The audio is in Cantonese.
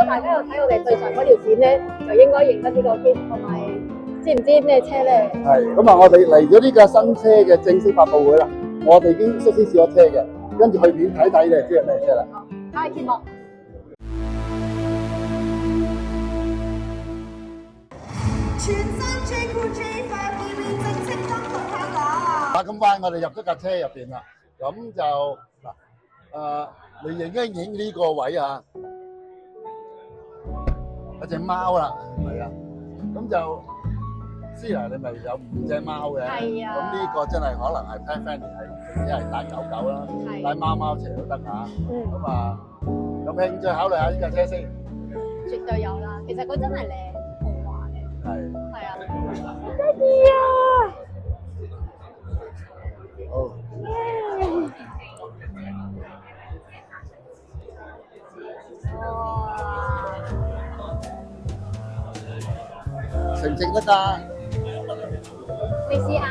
大家有睇我哋對上嗰條片咧，就應該認得呢個 kit，同埋知唔知咩車咧？係咁啊！我哋嚟咗呢架新車嘅正式發佈會啦，我哋已經率先試咗車嘅，跟住去片睇睇你就知係咩車啦。開節目。全新 JQJ 5EV正式登陸香港。咁快我哋入咗架車入邊啦，咁就你影一影呢個位啊，有隻貓啦，係啊，咁就思娜你咪有5隻貓嘅，係啊，咁呢個真係可能係 pet friendly，係一係帶狗狗啦，帶貓貓一齊都得嚇，咁啊，有冇興趣考慮下呢架車先？絕對有啦，其實佢真係靚豪華嘅。係啊，得意啊！好。哇！食唔食得㗎？你試下。